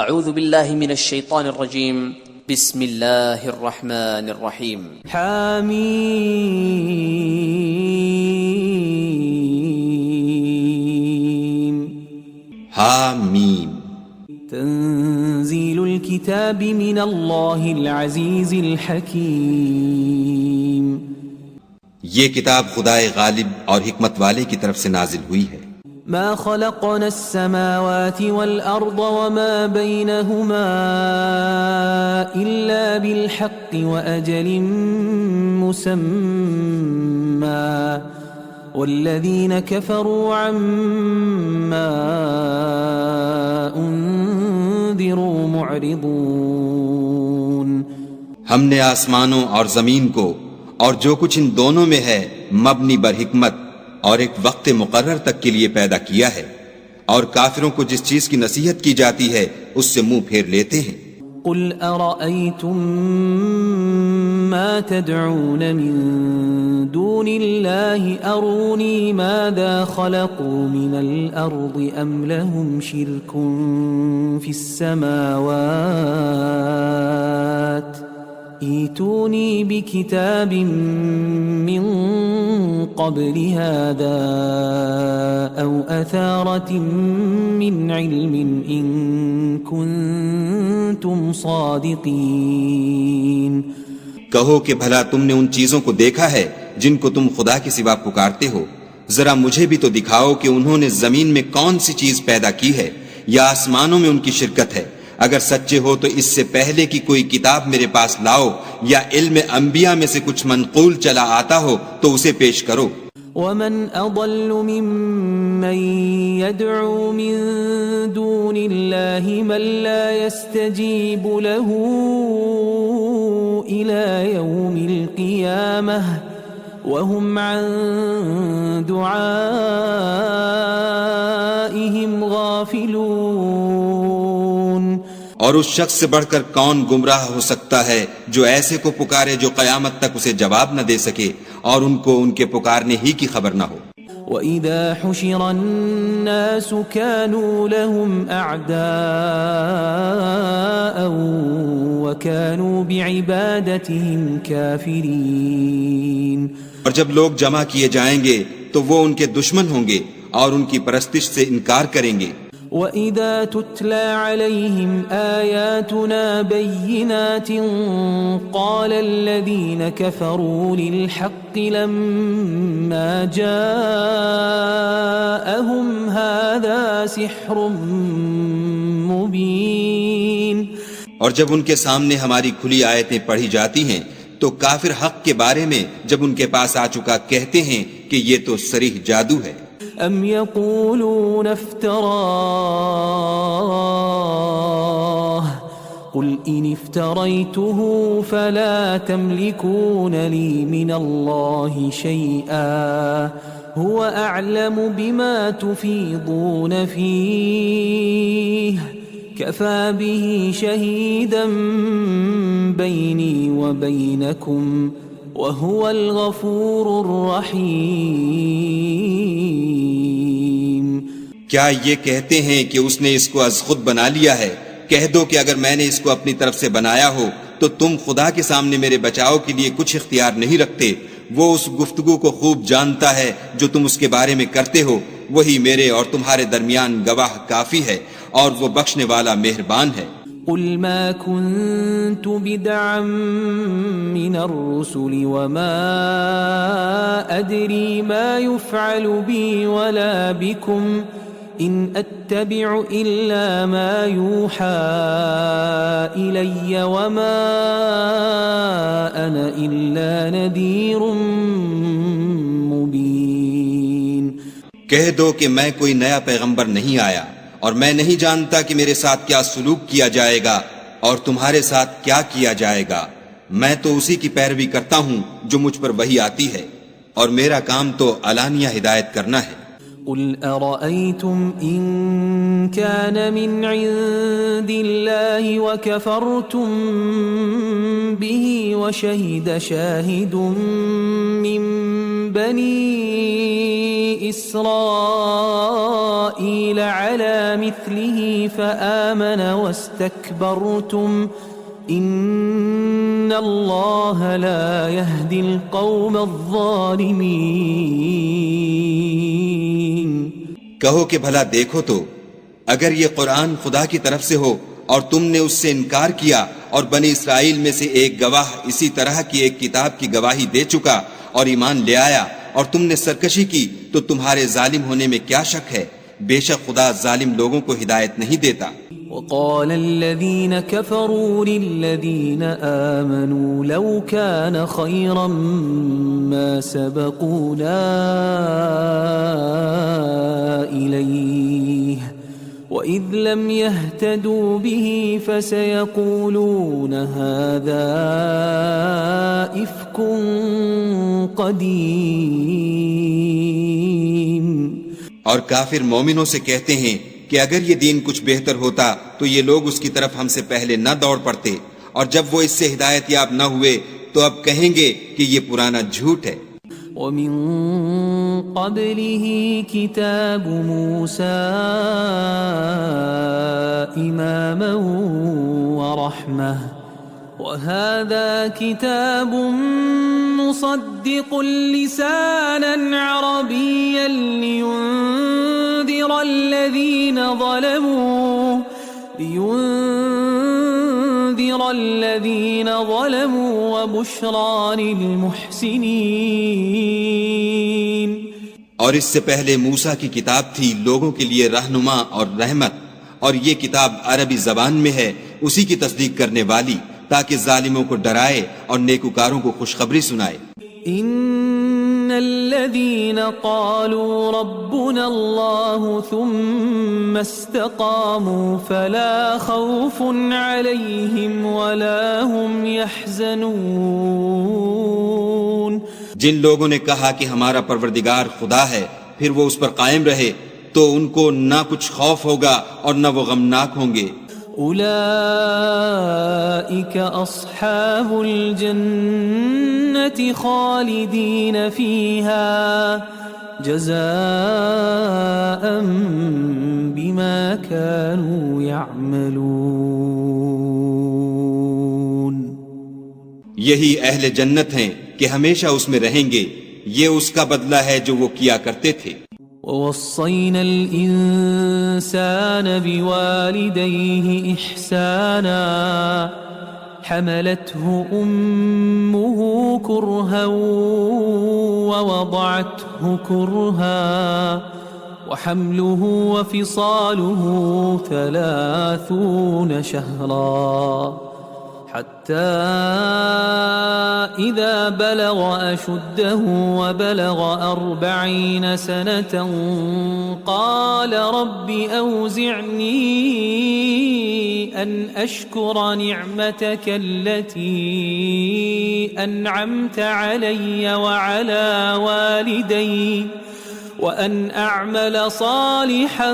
اعوذ باللہ من الشیطان الرجیم بسم اللہ الرحمن الرحیم حامیم حامیم تنزیل الكتاب من اللہ العزیز الحکیم یہ کتاب خدائے غالب اور حکمت والے کی طرف سے نازل ہوئی ہے۔ ما خلقنا السماوات والأرض وما بينهما إلا بالحق وأجل مسمى والذين كفروا عما أنذروا معرضون۔ ہم نے آسمانوں اور زمین کو اور جو کچھ ان دونوں میں ہے مبنی بر حکمت اور ایک وقت مقرر تک کے لیے پیدا کیا ہے، اور کافروں کو جس چیز کی نصیحت کی جاتی ہے اس سے منہ پھیر لیتے ہیں۔ قل ارأيتم ما تدعون من دون الله اروني ماذا خلقوا من الارض ام لهم شرك في السماوات ایتونی بکتاب من قبل هذا او اثارة من علم ان کنتم صادقین۔ کہو کہ بھلا تم نے ان چیزوں کو دیکھا ہے جن کو تم خدا کے سوا پکارتے ہو؟ ذرا مجھے بھی تو دکھاؤ کہ انہوں نے زمین میں کون سی چیز پیدا کی ہے یا آسمانوں میں ان کی شرکت ہے۔ اگر سچے ہو تو اس سے پہلے کی کوئی کتاب میرے پاس لاؤ یا علم انبیاء میں سے کچھ منقول چلا آتا ہو تو اسے پیش کرو۔ ومن اضل ممن يدعو من دون الله من لا يستجيب له الى يوم القيامة وهم عن دعائهم غافلون۔ اور اس شخص سے بڑھ کر کون گمراہ ہو سکتا ہے جو ایسے کو پکارے جو قیامت تک اسے جواب نہ دے سکے اور ان کو ان کے پکارنے ہی کی خبر نہ ہو۔ وَإِذَا حُشِرَ النَّاسُ كَانُوا لَهُمْ أَعْدَاءً وَكَانُوا بِعِبَادَتِهِمْ كَافِرِينَ۔ اور جب لوگ جمع کیے جائیں گے تو وہ ان کے دشمن ہوں گے اور ان کی پرستش سے انکار کریں گے۔ وَإِذَا تُتْلَى عَلَيْهِمْ آيَاتُنَا بَيِّنَاتٍ قَالَ الَّذِينَ كَفَرُوا لِلْحَقِّ لَمَّا جَاءَهُمْ هَذَا سِحْرٌ مُبِينٌ۔ اور جب ان کے سامنے ہماری کھلی آیتیں پڑھی جاتی ہیں تو کافر حق کے بارے میں جب ان کے پاس آ چکا کہتے ہیں کہ یہ تو صریح جادو ہے۔ ام یقولون افتراہ قل ان افتریته فلا تملكون لي من الله شيئا هو اعلم بما تفيضون فيه كفى به شهيدا بيني وبينكم وهو الغفور الرحیم۔ کیا یہ کہتے ہیں کہ اس نے اس کو از خود بنا لیا ہے؟ کہہ دو کہ اگر میں نے اس کو اپنی طرف سے بنایا ہو تو تم خدا کے سامنے میرے بچاؤ کے لیے کچھ اختیار نہیں رکھتے۔ وہ اس گفتگو کو خوب جانتا ہے جو تم اس کے بارے میں کرتے ہو، وہی میرے اور تمہارے درمیان گواہ کافی ہے اور وہ بخشنے والا مہربان ہے۔ قل ما كنت بدعا من الرسل وما أدري ما يفعل بي ولا بكم إن أتبع إلا ما يوحى إلي وما أنا إلا نذير مبين۔ کہہ دو کہ میں کوئی نیا پیغمبر نہیں آیا اور میں نہیں جانتا کہ میرے ساتھ کیا سلوک کیا جائے گا اور تمہارے ساتھ کیا کیا جائے گا۔ میں تو اسی کی پیروی کرتا ہوں جو مجھ پر وحی آتی ہے، اور میرا کام تو علانیہ ہدایت کرنا ہے۔ قل أرأيتم إن كان من عند الله وكفرتم به وشهد شاهد من بني إسرائيل على مثله فآمن واستكبرتم إن الله لا يهدي القوم الظالمين. کہو کہ بھلا دیکھو تو اگر یہ قرآن خدا کی طرف سے ہو اور تم نے اس سے انکار کیا اور بنی اسرائیل میں سے ایک گواہ اسی طرح کی ایک کتاب کی گواہی دے چکا اور ایمان لے آیا اور تم نے سرکشی کی تو تمہارے ظالم ہونے میں کیا شک ہے؟ بے شک خدا ظالم لوگوں کو ہدایت نہیں دیتا. وقال الذين كفروا للذين آمنوا لو كان خيرا ما سبقونا إليه وإذ لم يهتدوا به فسيقولون هذا إفك قديم. اور کافر مومنوں سے کہتے ہیں کہ اگر یہ دین کچھ بہتر ہوتا تو یہ لوگ اس کی طرف ہم سے پہلے نہ دوڑ پڑتے، اور جب وہ اس سے ہدایت یاب نہ ہوئے تو اب کہیں گے کہ یہ پرانا جھوٹ ہے. ومن قبله كتاب موسى إماما ورحمة وهذا كتاب مصدق لسانا عربيا لينذر الذين ظلموا وبشرى للمحسنين. اور اس سے پہلے موسیٰ کی کتاب تھی لوگوں کے لیے رہنما اور رحمت، اور یہ کتاب عربی زبان میں ہے اسی کی تصدیق کرنے والی، تاکہ ظالموں کو ڈرائے اور نیکوکاروں کو خوشخبری سنائے. ان الذين قالوا ربنا الله ثم استقاموا فلا خوف عليهم ولا هم يحزنون. جن لوگوں نے کہا کہ ہمارا پروردگار خدا ہے پھر وہ اس پر قائم رہے تو ان کو نہ کچھ خوف ہوگا اور نہ وہ غمناک ہوں گے. اولئك اصحاب الجنة خالدين فيها جزاء بما كانوا يعملون. یہی اہل جنت ہیں کہ ہمیشہ اس میں رہیں گے، یہ اس کا بدلہ ہے جو وہ کیا کرتے تھے. ووصينا الإنسان بوالديه إحسانا حملته أمه كرها ووضعته كرها وحمله وفصاله 30 شهرا حتى إذا بلغ أشده وبلغ 40 سنة قال رب أوزعني أن أشكر نعمتك التي أنعمت علي وعلى والدي وأن أعمل صالحا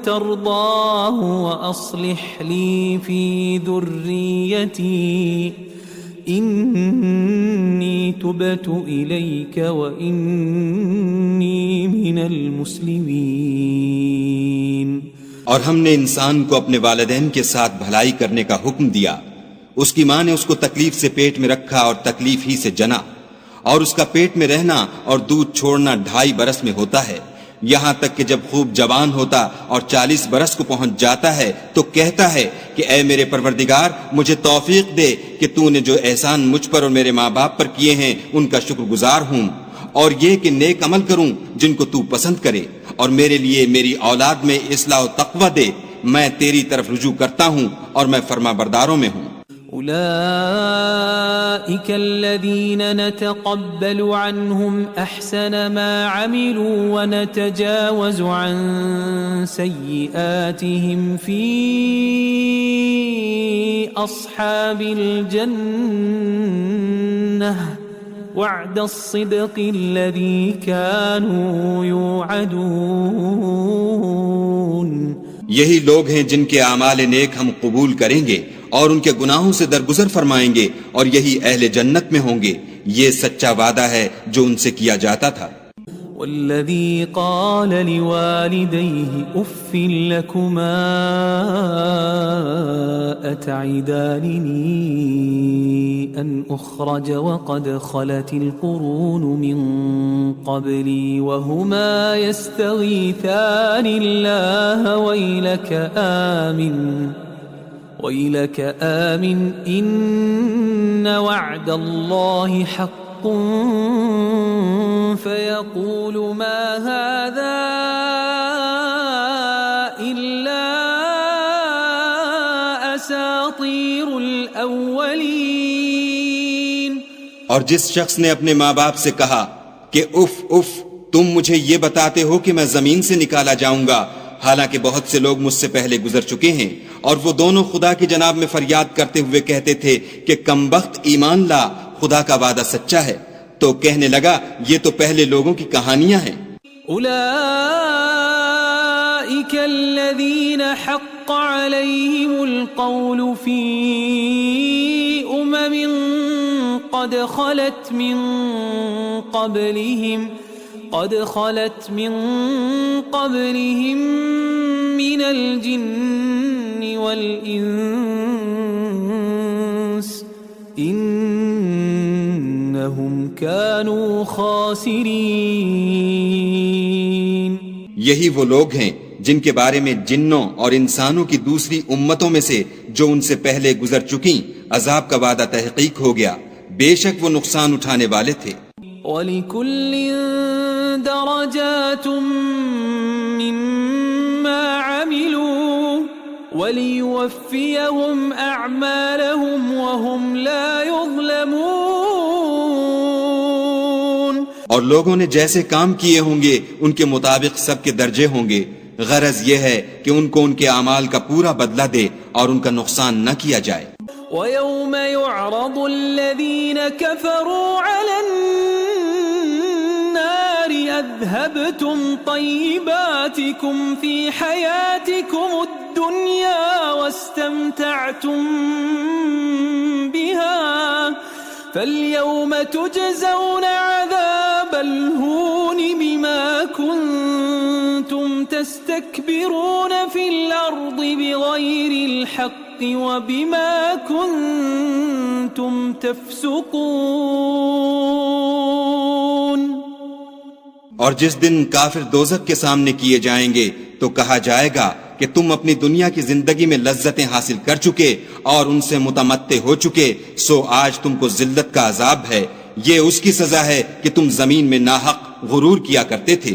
ترضاه وأصلح لي في ذريتي إني تبت إليك وإني من المسلمين. اور ہم نے انسان کو اپنے والدین کے ساتھ بھلائی کرنے کا حکم دیا. اس کی ماں نے اس کو تکلیف سے پیٹ میں رکھا اور تکلیف ہی سے جنا، اور اس کا پیٹ میں رہنا اور دودھ چھوڑنا 2.5 برس میں ہوتا ہے، یہاں تک کہ جب خوب جوان ہوتا اور 40 برس کو پہنچ جاتا ہے تو کہتا ہے کہ اے میرے پروردگار مجھے توفیق دے کہ تو نے جو احسان مجھ پر اور میرے ماں باپ پر کیے ہیں ان کا شکر گزار ہوں، اور یہ کہ نیک عمل کروں جن کو تو پسند کرے، اور میرے لیے میری اولاد میں اصلاح و تقوی دے، میں تیری طرف رجوع کرتا ہوں اور میں فرما برداروں میں ہوں. أولئك الذين نتقبل عنهم أحسن ما عملوا ونتجاوز عن سيئاتهم في أصحاب الجنة وعد الصدق الذي كانوا يوعدون. یہی لوگ ہیں جن کے اعمال نیک ہم قبول کریں گے اور ان کے گناہوں سے درگزر فرمائیں گے، اور یہی اہل جنت میں ہوں گے. یہ سچا وعدہ ہے جو ان سے کیا جاتا تھا. والذي قال لوالديه اف لكما اتعدانني ان اخرج وقد خلت القرون من قبلي وهما يستغيثان الله ويلك آمن إن وعد الله حق فيقول ما هذا إلا أساطير الأولين. اور جس شخص نے اپنے ماں باپ سے کہا کہ اف اف، تم مجھے یہ بتاتے ہو کہ میں زمین سے نکالا جاؤں گا، حالانکہ بہت سے لوگ مجھ سے پہلے گزر چکے ہیں. اور وہ دونوں خدا کی جناب میں فریاد کرتے ہوئے کہتے تھے کہ کمبخت ایمان لا، خدا کا وعدہ سچا ہے. تو کہنے لگا یہ تو پہلے لوگوں کی کہانیاں ہیں. اولئک الذین حق علیہم القول فی امم قد خلت من قبلهم من الجن والانس انہم كانوا خاسرین. یہی وہ لوگ ہیں جن کے بارے میں جنوں اور انسانوں کی دوسری امتوں میں سے جو ان سے پہلے گزر چکیں عذاب کا وعدہ تحقیق ہو گیا، بے شک وہ نقصان اٹھانے والے تھے. وَلِكُلٍّ دَرَجَاتٌ مِّمَّا عَمِلُوا وَلِيُوَفِّيَهُمْ أَعْمَالَهُمْ وَهُمْ لَا يُظْلَمُونَ. اور لوگوں نے جیسے کام کیے ہوں گے ان کے مطابق سب کے درجے ہوں گے. غرض یہ ہے کہ ان کو ان کے اعمال کا پورا بدلہ دے اور ان کا نقصان نہ کیا جائے. وَيَوْمَ يُعْرَضُ الَّذِينَ كَفَرُوا عَلَى النَّارِ أَذْهَبْتُمْ طَيِّبَاتِكُمْ فِي حَيَاتِكُمُ الدُّنْيَا وَاسْتَمْتَعْتُمْ بِهَا فَالْيَوْمَ تُجْزَوْنَ عَذَابَ الْهُونِ بِمَا كُنْتُمْ تَسْتَكْبِرُونَ فِي الْأَرْضِ بِغَيْرِ الْحَقِّ وَبِمَا كُنْتُمْ تَفْسُقُونَ. اور جس دن کافر دوزخ کے سامنے کیے جائیں گے تو کہا جائے گا کہ تم اپنی دنیا کی زندگی میں لذتیں حاصل کر چکے اور ان سے متمتع ہو چکے، سو آج تم کو ذلت کا عذاب ہے. یہ اس کی سزا ہے کہ تم زمین میں ناحق غرور کیا کرتے تھے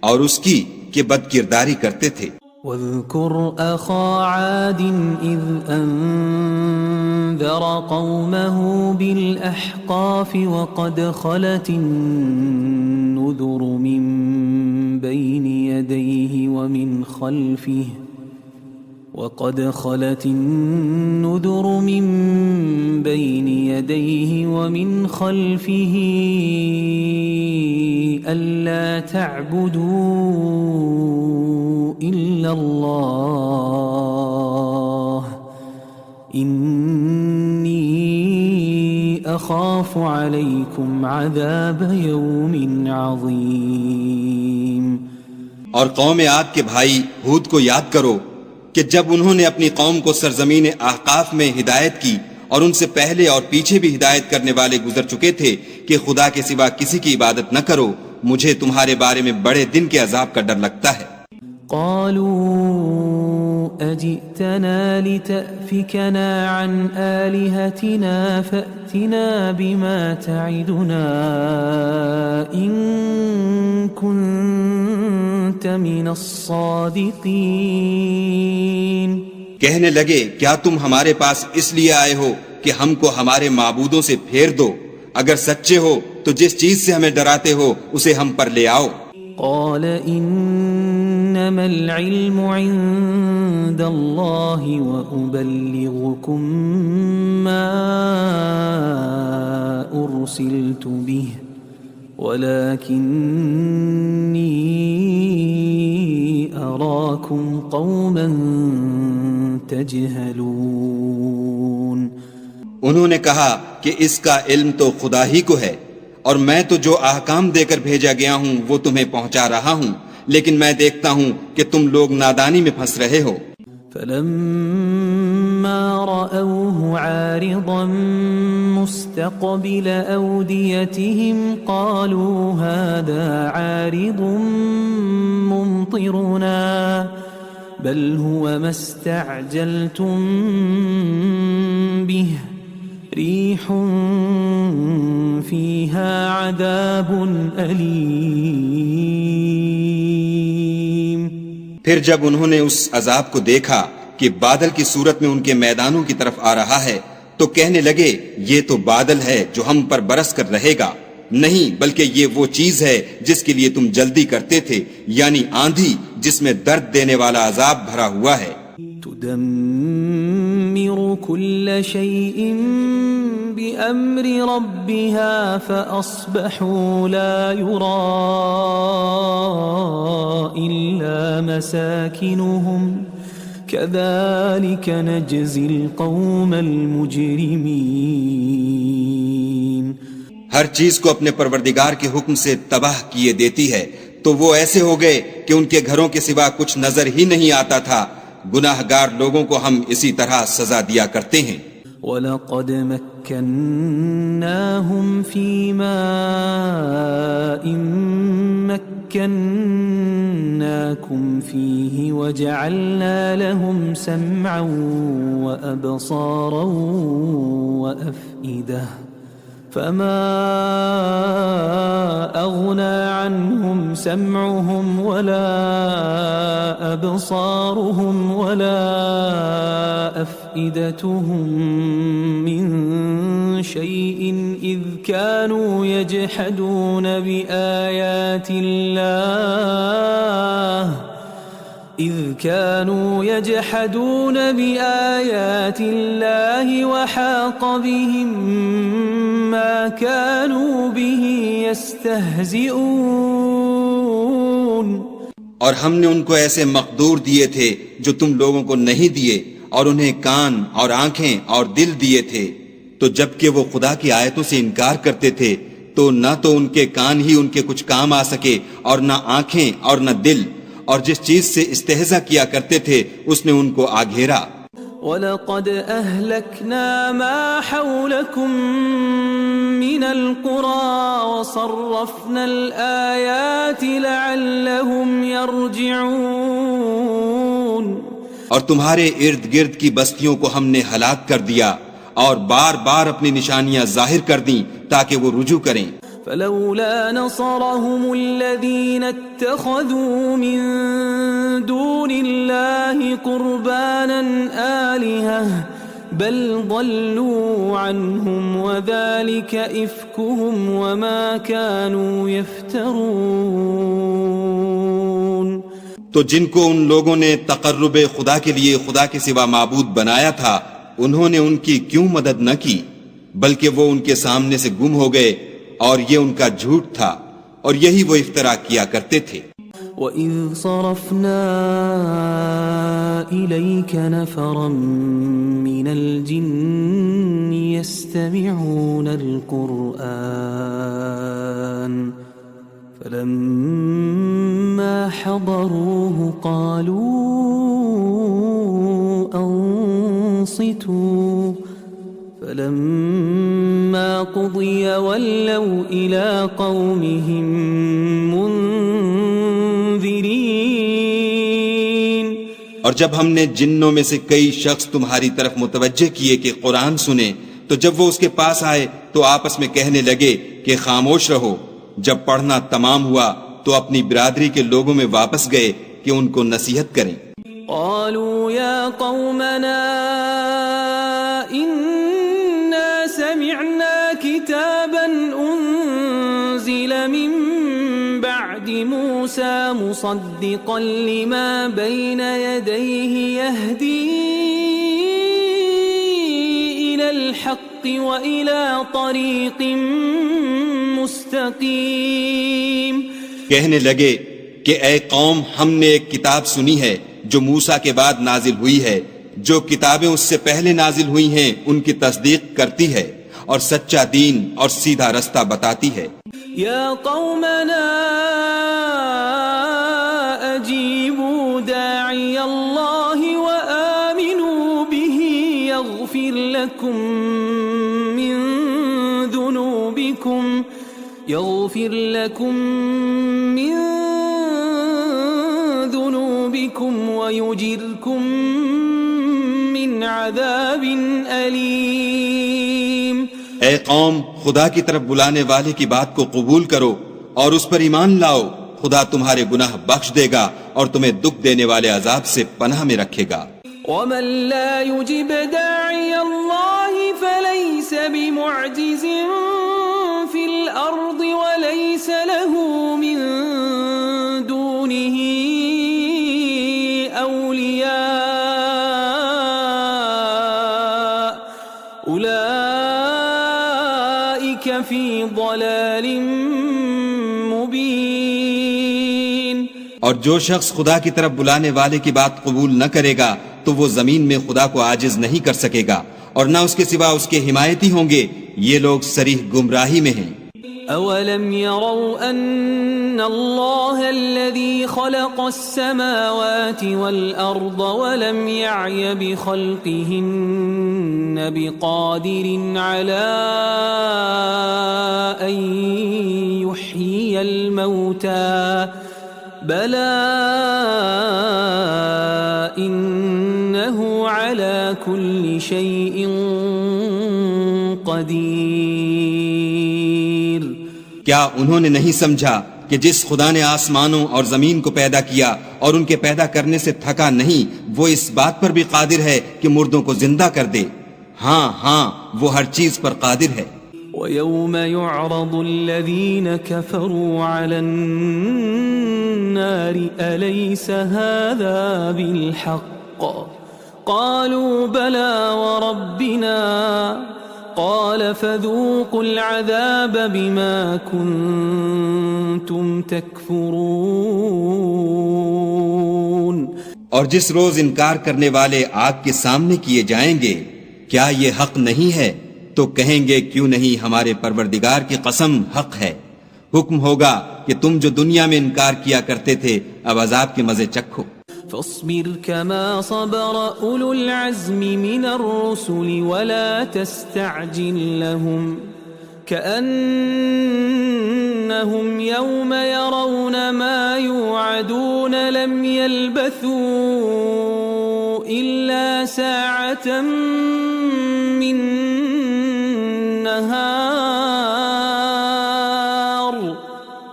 اور اس کی کہ بد کرداری کرتے تھے. واذكر أخا عاد إذ أنذر قومه بالأحقاف وقد خلت النذر من بين يديه ومن خلفه ألا تعبدوا إلا الله إني أخاف عليكم عذاب يوم عظيم. اور قوم عاد کے بھائی ہود کو یاد کرو کہ جب انہوں نے اپنی قوم کو سرزمین احقاف میں ہدایت کی اور ان سے پہلے اور پیچھے بھی ہدایت کرنے والے گزر چکے تھے کہ خدا کے سوا کسی کی عبادت نہ کرو، مجھے تمہارے بارے میں بڑے دن کے عذاب کا ڈر لگتا ہے. قالوا أجئتنا لتأفكنا عن آلهتنا فأتنا بما تعدنا إن كنت من الصادقين. کہنے لگے کیا تم ہمارے پاس اس لیے آئے ہو کہ ہم کو ہمارے معبودوں سے پھیر دو؟ اگر سچے ہو تو جس چیز سے ہمیں ڈراتے ہو اسے ہم پر لے آؤ. قال انما العلم عند الله وابلغكم ما أرسلت به ولكني أراكم قوما تجهلون. انہوں نے کہا کہ اس کا علم تو خدا ہی کو ہے، اور میں تو جو احکام دے کر بھیجا گیا ہوں وہ تمہیں پہنچا رہا ہوں، لیکن میں دیکھتا ہوں کہ تم لوگ نادانی میں پھنس رہے ہو. فلما رأوه عارضا مستقبل أوديتهم قالوا هذا عارض ممطرنا بل هو ما استعجلتم به ريح فيها عذاب أليم. پھر جب انہوں نے اس عذاب کو دیکھا کہ بادل کی صورت میں ان کے میدانوں کی طرف آ رہا ہے تو کہنے لگے یہ تو بادل ہے جو ہم پر برس کر رہے گا، نہیں بلکہ یہ وہ چیز ہے جس کے لیے تم جلدی کرتے تھے، یعنی آندھی جس میں درد دینے والا عذاب بھرا ہوا ہے. تدمر كل شيء بأمر ربها فأصبحوا لا يرى إلا مساكنهم كذلك نجزي القوم المجرمين. ہر چیز کو اپنے پروردگار کے حکم سے تباہ کیے دیتی ہے، تو وہ ایسے ہو گئے کہ ان کے گھروں کے سوا کچھ نظر ہی نہیں آتا تھا. گناہ گار لوگوں کو ہم اسی طرح سزا دیا کرتے ہیں. وَلَقَدْ مَكَّنَّاهُمْ فِي مَاءٍ مَكَّنَّاكُمْ فِيهِ وَجَعَلْنَا لَهُمْ سَمْعًا وَأَبْصَارًا وَأَفْئِدَةً فما أغنى عنهم سمعهم ولا أبصارهم ولا أفئدتهم من شيء إذ كانوا يجحدون بآيات الله وحاق بهم ما كانوا به يستهزئون. اور ہم نے ان کو ایسے مقدور دیے تھے جو تم لوگوں کو نہیں دیے، اور انہیں کان اور آنکھیں اور دل دیے تھے، تو جب کہ وہ خدا کی آیتوں سے انکار کرتے تھے تو نہ تو ان کے کان ہی ان کے کچھ کام آ سکے اور نہ آنکھیں اور نہ دل، اور جس چیز سے استہزاء کیا کرتے تھے اس نے ان کو آ گھیرا. وَلَقَدْ أَهْلَكْنَا مَا حَوْلَكُمْ مِنَ الْقُرَى وَصَرَّفْنَا الْآيَاتِ لَعَلَّهُمْ يَرْجِعُونَ. اور تمہارے ارد گرد کی بستیوں کو ہم نے ہلاک کر دیا اور بار بار اپنی نشانیاں ظاہر کر دیں تاکہ وہ رجوع کریں. فلولا نصرهم الذين اتخذوا من دون الله قربانا آلهة بل ضلوا عنهم وذلك إفكهم وما كانوا يفترون. تو جن کو ان لوگوں نے تقرب خدا کے لیے خدا کے سوا معبود بنایا تھا، انہوں نے ان کی کیوں مدد نہ کی، بلکہ وہ ان کے سامنے سے گم ہو گئے، اور یہ ان کا جھوٹ تھا اور یہی وہ افترا کیا کرتے تھے. وَإِذْ صَرَفْنَا إِلَيْكَ نَفَرًا مِّنَ الْجِنِّ يَسْتَمِعُونَ الْقُرْآنَ فَلَمَّا حَضَرُوهُ قَالُوا أَنصِتُوا فَلَمَّا قُضِيَ وَلَّوْا إِلَى قَوْمِهِمْ مُنذِرِينَ. اور جب ہم نے جنوں میں سے کئی شخص تمہاری طرف متوجہ کیے کہ قرآن سنیں تو جب وہ اس کے پاس آئے تو آپس میں کہنے لگے کہ خاموش رہو. جب پڑھنا تمام ہوا تو اپنی برادری کے لوگوں میں واپس گئے کہ ان کو نصیحت کریں. قالوا يا قومنا إنا سمعنا كتابا أنزل من بعد موسى مصدقا لما بين يديه يهدي إلى الحق وإلى طريق مستقيم. کہنے لگے کہ اے قوم، ہم نے ایک کتاب سنی ہے جو موسیٰ کے بعد نازل ہوئی ہے، جو کتابیں اس سے پہلے نازل ہوئی ہیں ان کی تصدیق کرتی ہے اور سچا دین اور سیدھا رستہ بتاتی ہے. یا قومنا اجیبوا داعی اللہ وآمنوا به یغفر لکم من ذنوبکم ویجرکم من عذاب علیم. اے قوم، خدا کی طرف بلانے والے کی بات کو قبول کرو اور اس پر ایمان لاؤ، خدا تمہارے گناہ بخش دے گا اور تمہیں دکھ دینے والے عذاب سے پناہ میں رکھے گا. ومن لا يجب داعي الله فليس بمعجز في الأرض وليس له من دونه أولياء أولئك في ضلال مبين. اور جو شخص خدا کی طرف بلانے والے کی بات قبول نہ کرے گا تو وہ زمین میں خدا کو عاجز نہیں کر سکے گا اور نہ اس کے سوا اس کے حمایتی ہوں گے. یہ لوگ صریح گمراہی میں ہیں. اولم يروا ان الله الذي خلق السماوات والارض ولم يعي بخلقهن بقادر على ان يحيي الموتى بلى انه على كل شيء قدیر. کیا انہوں نے نہیں سمجھا کہ جس خدا نے آسمانوں اور زمین کو پیدا کیا اور ان کے پیدا کرنے سے تھکا نہیں، وہ اس بات پر بھی قادر ہے کہ مردوں کو زندہ کر دے؟ ہاں ہاں، وہ ہر چیز پر قادر ہے. وَيَوْمَ يُعْرَضُ الَّذِينَ كَفَرُوا عَلَى النَّارِ أَلَيْسَ هَذَا بِالْحَقِّ قَالُوا بَلَى وَرَبِّنَا قَالَ فَذُوقُوا الْعَذَابَ بِمَا كُنتُمْ تَكْفُرُونَ. اور جس روز انکار کرنے والے آگ کے سامنے کیے جائیں گے، کیا یہ حق نہیں ہے؟ تو کہیں گے کیوں نہیں، ہمارے پروردگار کی قسم حق ہے. حکم ہوگا کہ تم جو دنیا میں انکار کیا کرتے تھے اب عذاب کے مزے چکھو. فاصبر كما صبر أولو العزم من الرسل ولا تستعجل لهم كأنهم يوم يرون ما يوعدون لم يلبثوا إلا ساعة من نهار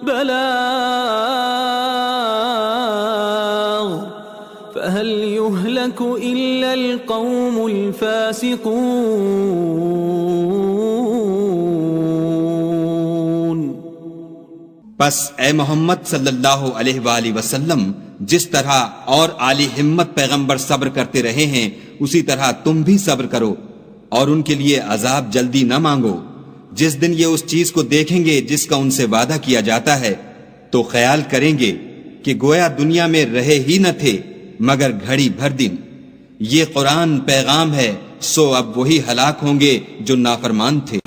بلاغ فهل يهلك إلا القوم الفاسقون. پس اے محمد صلی اللہ علیہ وآلہ وسلم، جس طرح اور عالی ہمت پیغمبر صبر کرتے رہے ہیں اسی طرح تم بھی صبر کرو اور ان کے لیے عذاب جلدی نہ مانگو. جس دن یہ اس چیز کو دیکھیں گے جس کا ان سے وعدہ کیا جاتا ہے تو خیال کریں گے کہ گویا دنیا میں رہے ہی نہ تھے مگر گھڑی بھر دن. یہ قرآن پیغام ہے، سو اب وہی ہلاک ہوں گے جو نافرمان تھے.